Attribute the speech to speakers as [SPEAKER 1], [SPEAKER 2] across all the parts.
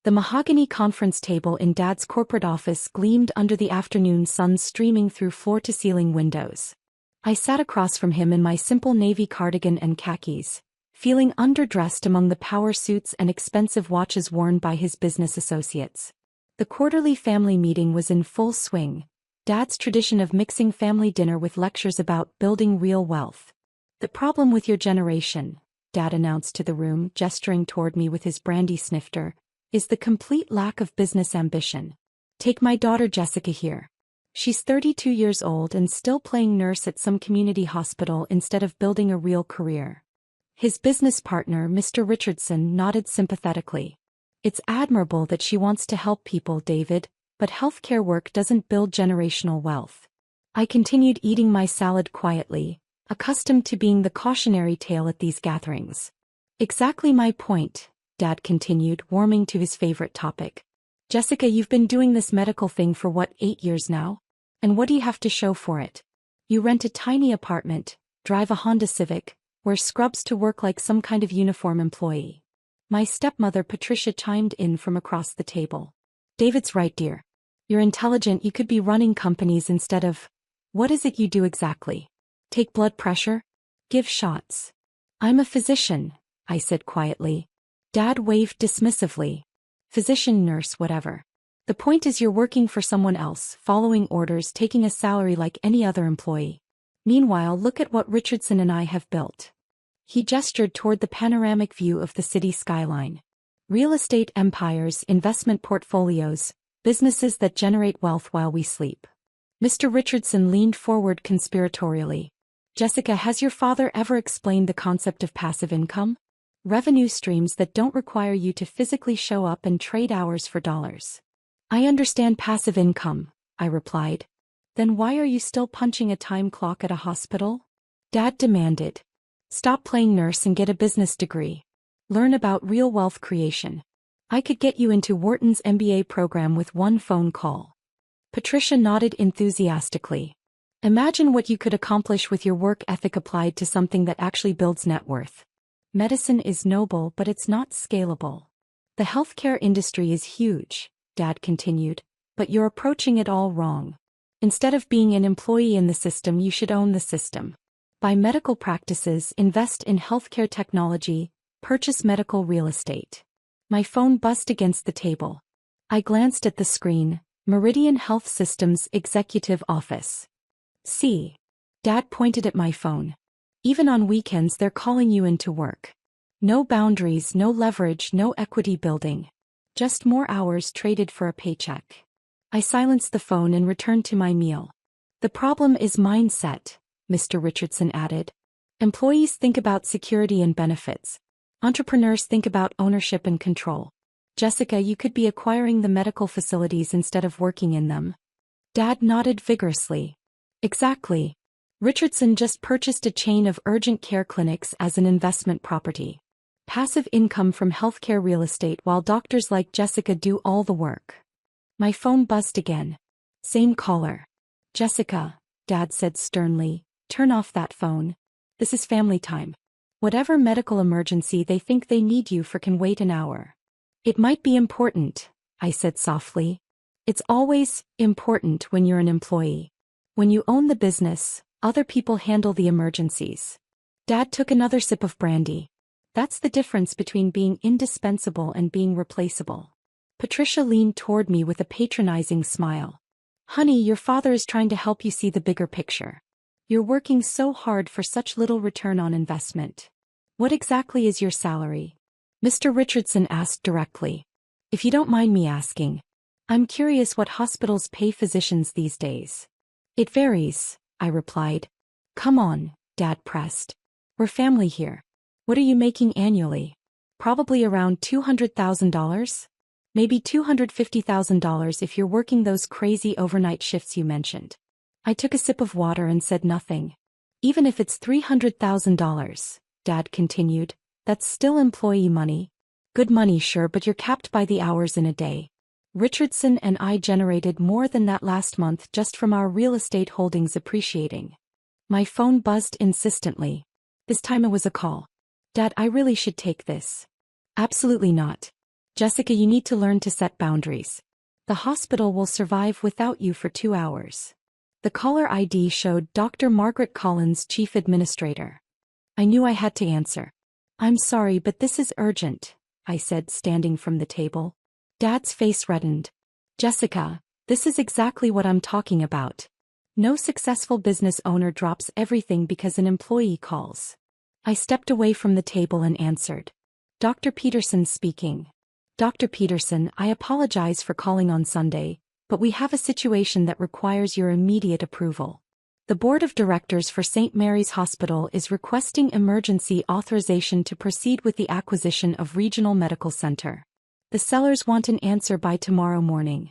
[SPEAKER 1] The mahogany conference table in Dad's corporate office gleamed under the afternoon sun streaming through floor-to-ceiling windows. I sat across from him in my simple navy cardigan and khakis, feeling underdressed among the power suits and expensive watches worn by his business associates. The quarterly family meeting was in full swing, Dad's tradition of mixing family dinner with lectures about building real wealth. "The problem with your generation," Dad announced to the room, gesturing toward me with his brandy snifter, "is the complete lack of business ambition. Take my daughter Jessica here. She's 32 years old and still playing nurse at some community hospital instead of building a real career." His business partner, Mr. Richardson, nodded sympathetically. "It's admirable that she wants to help people, David, but healthcare work doesn't build generational wealth." I continued eating my salad quietly, accustomed to being the cautionary tale at these gatherings. "Exactly my point," Dad continued, warming to his favorite topic. "Jessica, you've been doing this medical thing for what, 8 years now? And what do you have to show for it? You rent a tiny apartment, drive a Honda Civic, wear scrubs to work like some kind of uniform employee." My stepmother Patricia chimed in from across the table. "David's right, dear. You're intelligent, you could be running companies instead of... What is it you do exactly? Take blood pressure? Give shots?" "I'm a physician," I said quietly. Dad waved dismissively. "Physician, nurse, whatever. The point is you're working for someone else, following orders, taking a salary like any other employee. Meanwhile, look at what Richardson and I have built." He gestured toward the panoramic view of the city skyline. "Real estate empires, investment portfolios, businesses that generate wealth while we sleep." Mr. Richardson leaned forward conspiratorially. "Jessica, has your father ever explained the concept of passive income? Revenue streams that don't require you to physically show up and trade hours for dollars." "I understand passive income," I replied. "Then why are you still punching a time clock at a hospital?" Dad demanded. "Stop playing nurse and get a business degree. Learn about real wealth creation. I could get you into Wharton's MBA program with one phone call." Patricia nodded enthusiastically. "Imagine what you could accomplish with your work ethic applied to something that actually builds net worth. Medicine is noble, but it's not scalable. The healthcare industry is huge," Dad continued, "but you're approaching it all wrong. Instead of being an employee in the system, you should own the system. Buy medical practices, invest in healthcare technology, purchase medical real estate." My phone buzzed against the table. I glanced at the screen. Meridian Health Systems Executive Office. "See?" Dad pointed at my phone. "Even on weekends they're calling you in to work. No boundaries, no leverage, no equity building. Just more hours traded for a paycheck." I silenced the phone and returned to my meal. "The problem is mindset," Mr. Richardson added. "Employees think about security and benefits. Entrepreneurs think about ownership and control. Jessica, you could be acquiring the medical facilities instead of working in them." Dad nodded vigorously. "Exactly. Richardson just purchased a chain of urgent care clinics as an investment property. Passive income from healthcare real estate while doctors like Jessica do all the work." My phone buzzed again. Same caller. "Jessica," Dad said sternly, "turn off that phone. This is family time. Whatever medical emergency they think they need you for can wait an hour." "It might be important," I said softly. "It's always important when you're an employee. When you own the business, other people handle the emergencies." Dad took another sip of brandy. "That's the difference between being indispensable and being replaceable." Patricia leaned toward me with a patronizing smile. "Honey, your father is trying to help you see the bigger picture. You're working so hard for such little return on investment." "What exactly is your salary?" Mr. Richardson asked directly. "If you don't mind me asking. I'm curious what hospitals pay physicians these days." "It varies," I replied. "Come on," Dad pressed. "We're family here. What are you making annually?" "Probably around $200,000? Maybe $250,000 if you're working those crazy overnight shifts you mentioned." I took a sip of water and said nothing. "Even if it's $300,000, Dad continued, that's still employee money. Good money, sure, but you're capped by the hours in a day. Richardson and I generated more than that last month just from our real estate holdings appreciating." My phone buzzed insistently. This time it was a call. "Dad, I really should take this." "Absolutely not. Jessica, you need to learn to set boundaries. The hospital will survive without you for 2 hours. The caller ID showed Dr. Margaret Collins, Chief Administrator. I knew I had to answer. I'm sorry, but this is urgent, I said, standing from the table. Dad's face reddened. Jessica, this is exactly what I'm talking about. No successful business owner drops everything because an employee calls. I stepped away from the table and answered. Dr. Peterson speaking. Dr. Peterson, I apologize for calling on Sunday, but we have a situation that requires your immediate approval. The Board of Directors for St. Mary's Hospital is requesting emergency authorization to proceed with the acquisition of Regional Medical Center. The sellers want an answer by tomorrow morning.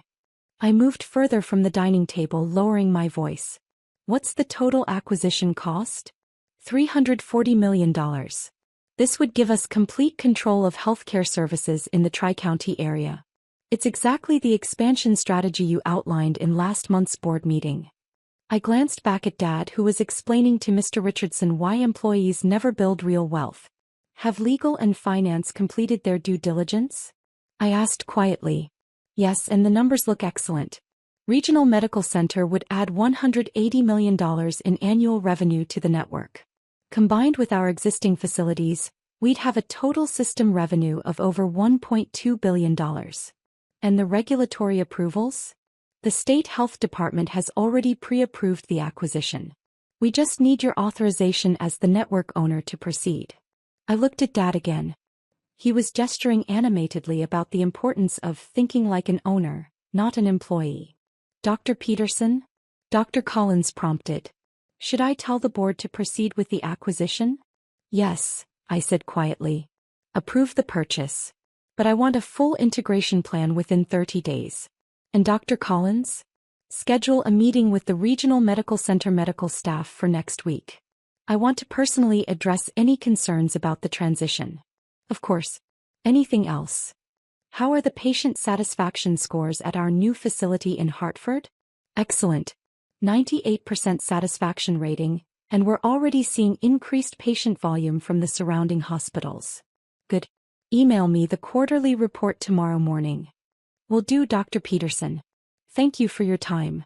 [SPEAKER 1] I moved further from the dining table, lowering my voice. What's the total acquisition cost? $340 million. This would give us complete control of healthcare services in the Tri-County area. It's exactly the expansion strategy you outlined in last month's board meeting. I glanced back at Dad, who was explaining to Mr. Richardson why employees never build real wealth. Have legal and finance completed their due diligence? I asked quietly. Yes, and the numbers look excellent. Regional Medical Center would add $180 million in annual revenue to the network. Combined with our existing facilities, we'd have a total system revenue of over $1.2 billion. And the regulatory approvals? The State Health Department has already pre-approved the acquisition. We just need your authorization as the network owner to proceed. I looked at Dad again. He was gesturing animatedly about the importance of thinking like an owner, not an employee. Dr. Peterson? Dr. Collins prompted. Should I tell the board to proceed with the acquisition? Yes, I said quietly. Approve the purchase. But I want a full integration plan within 30 days. And Dr. Collins? Schedule a meeting with the Regional Medical Center medical staff for next week. I want to personally address any concerns about the transition. Of course. Anything else? How are the patient satisfaction scores at our new facility in Hartford? Excellent. 98% satisfaction rating, and we're already seeing increased patient volume from the surrounding hospitals. Good. Email me the quarterly report tomorrow morning. Will do, Dr. Peterson. Thank you for your time.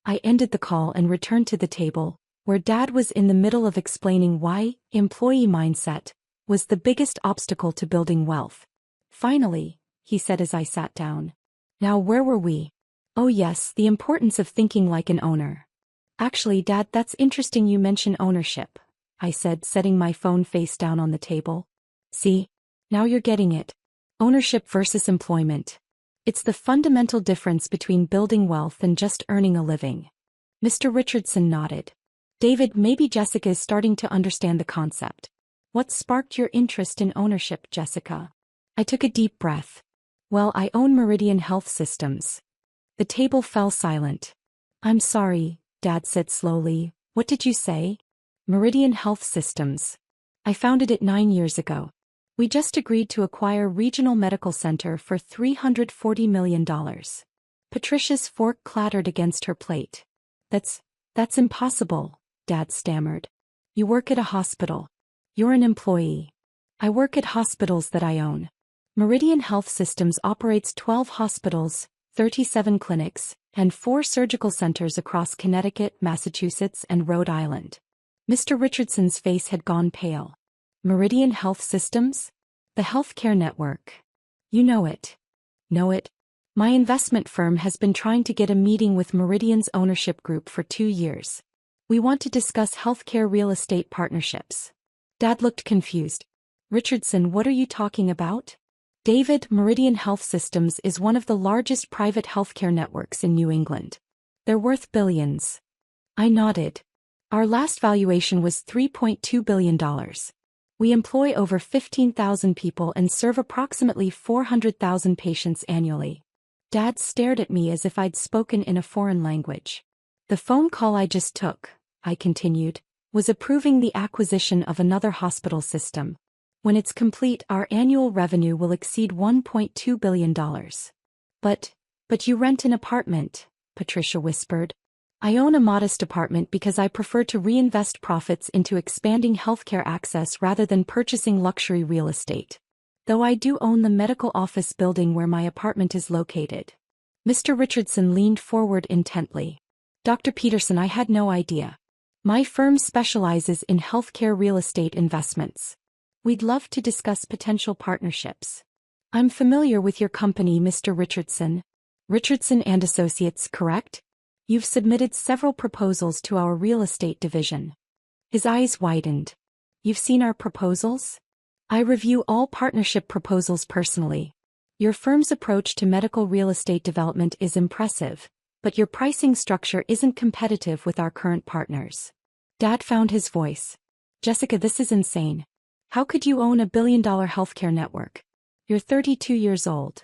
[SPEAKER 1] I ended the call and returned to the table, where Dad was in the middle of explaining why employee mindset was the biggest obstacle to building wealth. Finally, he said as I sat down. Now, where were we? Oh yes, the importance of thinking like an owner. Actually, Dad, that's interesting you mention ownership, I said, setting my phone face down on the table. See? Now you're getting it. Ownership versus employment. It's the fundamental difference between building wealth and just earning a living. Mr. Richardson nodded. David, maybe Jessica is starting to understand the concept. What sparked your interest in ownership, Jessica? I took a deep breath. Well, I own Meridian Health Systems. The table fell silent. I'm sorry, Dad said slowly. What did you say? Meridian Health Systems. I founded it 9 years ago. We just agreed to acquire Regional Medical Center for $340 million. Patricia's fork clattered against her plate. That's impossible, Dad stammered. You work at a hospital. You're an employee. I work at hospitals that I own. Meridian Health Systems operates 12 hospitals, 37 clinics, and 4 surgical centers across Connecticut, Massachusetts, and Rhode Island. Mr. Richardson's face had gone pale. Meridian Health Systems? The healthcare network. You know it. Know it? My investment firm has been trying to get a meeting with Meridian's ownership group for 2 years. We want to discuss healthcare real estate partnerships. Dad looked confused. Richardson, what are you talking about? David, Meridian Health Systems is one of the largest private healthcare networks in New England. They're worth billions. I nodded. Our last valuation was $3.2 billion. We employ over 15,000 people and serve approximately 400,000 patients annually. Dad stared at me as if I'd spoken in a foreign language. The phone call I just took, I continued, was approving the acquisition of another hospital system. When it's complete, our annual revenue will exceed $1.2 billion. But you rent an apartment, Patricia whispered. I own a modest apartment because I prefer to reinvest profits into expanding healthcare access rather than purchasing luxury real estate. though I do own the medical office building where my apartment is located. Mr. Richardson leaned forward intently. Dr. Peterson, I had no idea. My firm specializes in healthcare real estate investments. We'd love to discuss potential partnerships. I'm familiar with your company, Mr. Richardson. Richardson and Associates, correct? You've submitted several proposals to our real estate division. His eyes widened. You've seen our proposals? I review all partnership proposals personally. Your firm's approach to medical real estate development is impressive, but your pricing structure isn't competitive with our current partners. Dad found his voice. Jessica, this is insane. How could you own $1 billion healthcare network? You're 32 years old.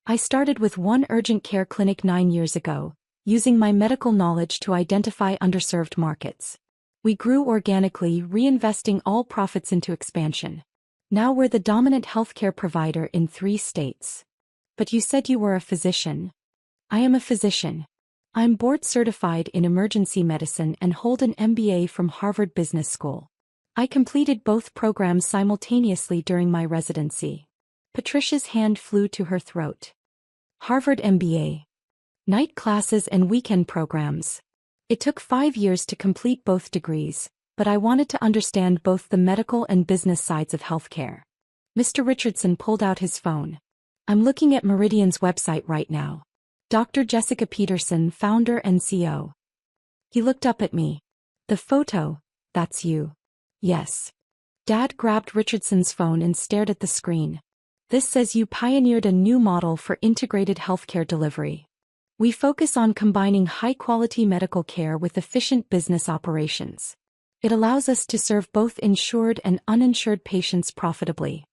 [SPEAKER 1] I started with one urgent care clinic 9 years ago, using my medical knowledge to identify underserved markets. We grew organically, reinvesting all profits into expansion. Now we're the dominant healthcare provider in 3 states. But you said you were a physician. I am a physician. I'm board certified in emergency medicine and hold an MBA from Harvard Business School. I completed both programs simultaneously during my residency. Patricia's hand flew to her throat. Harvard MBA. Night classes and weekend programs. It took 5 years to complete both degrees, but I wanted to understand both the medical and business sides of healthcare. Mr. Richardson pulled out his phone. I'm looking at Meridian's website right now. Dr. Jessica Peterson, founder and CEO. He looked up at me. The photo, that's you. Yes. Dad grabbed Richardson's phone and stared at the screen. This says you pioneered a new model for integrated healthcare delivery. We focus on combining high-quality medical care with efficient business operations. It allows us to serve both insured and uninsured patients profitably.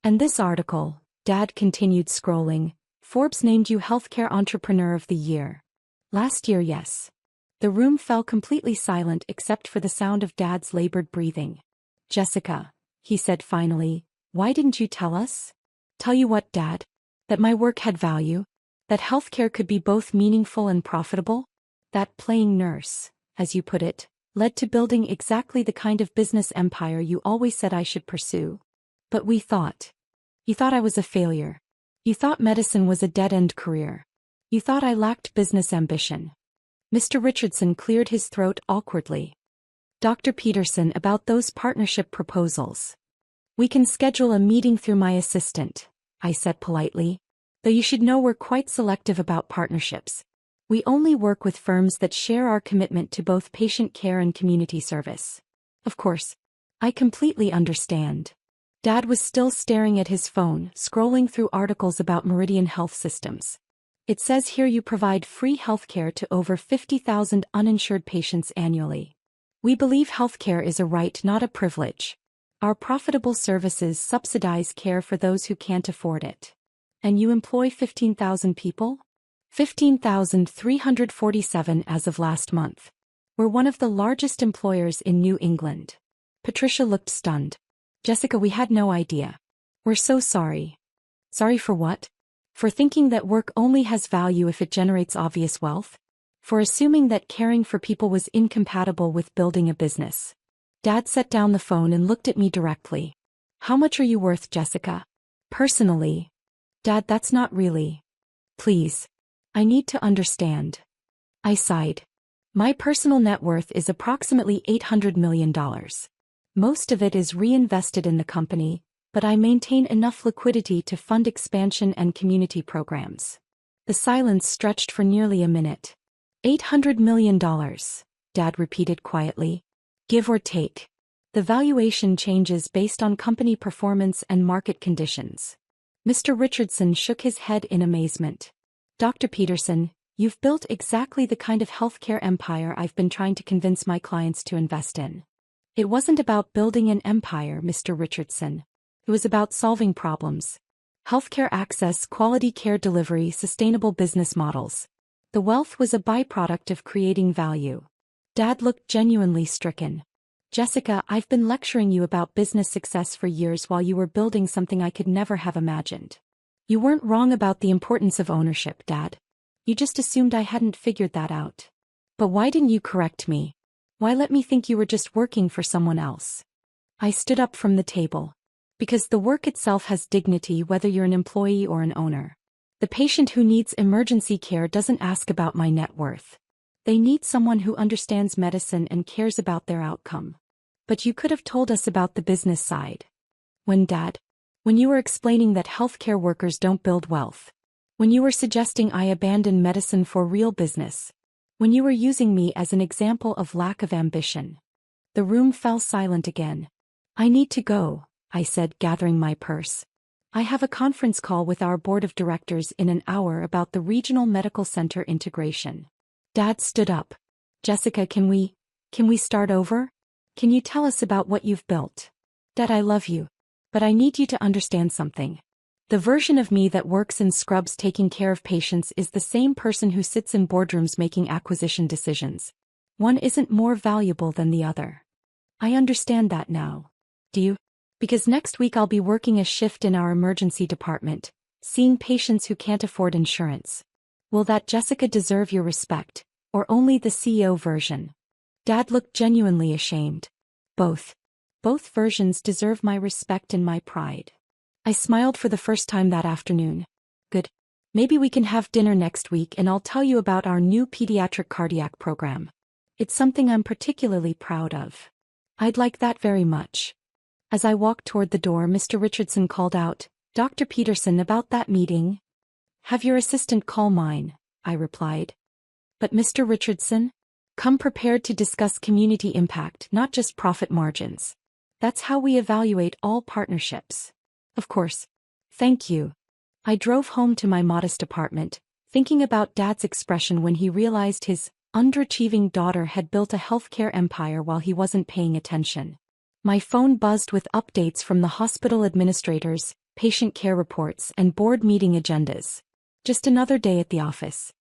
[SPEAKER 1] And this article, Dad continued scrolling, Forbes named you Healthcare Entrepreneur of the Year. Last year, yes. The room fell completely silent except for the sound of Dad's labored breathing. Jessica, he said finally, why didn't you tell us? Tell you what, Dad? That my work had value? That healthcare could be both meaningful and profitable? That playing nurse, as you put it, led to building exactly the kind of business empire you always said I should pursue. But we thought. You thought I was a failure. You thought medicine was a dead-end career. You thought I lacked business ambition. Mr. Richardson cleared his throat awkwardly. Dr. Peterson, about those partnership proposals. We can schedule a meeting through my assistant, I said politely. Though you should know we're quite selective about partnerships. We only work with firms that share our commitment to both patient care and community service. Of course. I completely understand. Dad was still staring at his phone, scrolling through articles about Meridian Health Systems. It says here you provide free healthcare to over 50,000 uninsured patients annually. We believe healthcare is a right, not a privilege. Our profitable services subsidize care for those who can't afford it. And you employ 15,000 people? 15,347 as of last month. We're one of the largest employers in New England. Patricia looked stunned. Jessica, we had no idea. We're so sorry. Sorry for what? For thinking that work only has value if it generates obvious wealth? For assuming that caring for people was incompatible with building a business. Dad set down the phone and looked at me directly. How much are you worth, Jessica? Personally. Dad, that's not really. Please. I need to understand. I sighed. My personal net worth is approximately $800 million. Most of it is reinvested in the company, but I maintain enough liquidity to fund expansion and community programs. The silence stretched for nearly a minute. $800 million, Dad repeated quietly. Give or take. The valuation changes based on company performance and market conditions. Mr. Richardson shook his head in amazement. Dr. Peterson, you've built exactly the kind of healthcare empire I've been trying to convince my clients to invest in. It wasn't about building an empire, Mr. Richardson. It was about solving problems. Healthcare access, quality care delivery, sustainable business models. The wealth was a byproduct of creating value. Dad looked genuinely stricken. Jessica, I've been lecturing you about business success for years while you were building something I could never have imagined. You weren't wrong about the importance of ownership, Dad. You just assumed I hadn't figured that out. But why didn't you correct me? Why let me think you were just working for someone else? I stood up from the table. Because the work itself has dignity whether you're an employee or an owner. The patient who needs emergency care doesn't ask about my net worth. They need someone who understands medicine and cares about their outcome. But you could have told us about the business side. When you were explaining that healthcare workers don't build wealth. When you were suggesting I abandon medicine for real business. When you were using me as an example of lack of ambition. The room fell silent again. I need to go, I said, gathering my purse. I have a conference call with our board of directors in an hour about the regional medical center integration. Dad stood up. Jessica, can we start over? Can you tell us about what you've built? Dad, I love you. But I need you to understand something. The version of me that works in scrubs taking care of patients is the same person who sits in boardrooms making acquisition decisions. One isn't more valuable than the other. I understand that now. Do you? Because next week I'll be working a shift in our emergency department, seeing patients who can't afford insurance. Will that Jessica deserve your respect, or only the CEO version? Dad looked genuinely ashamed. Both. Both versions deserve my respect and my pride. I smiled for the first time that afternoon. Good. Maybe we can have dinner next week and I'll tell you about our new pediatric cardiac program. It's something I'm particularly proud of. I'd like that very much. As I walked toward the door, Mr. Richardson called out, Dr. Peterson, about that meeting? Have your assistant call mine, I replied. But Mr. Richardson? Come prepared to discuss community impact, not just profit margins. That's how we evaluate all partnerships. Of course. Thank you. I drove home to my modest apartment, thinking about Dad's expression when he realized his underachieving daughter had built a healthcare empire while he wasn't paying attention. My phone buzzed with updates from the hospital administrators, patient care reports, and board meeting agendas. Just another day at the office.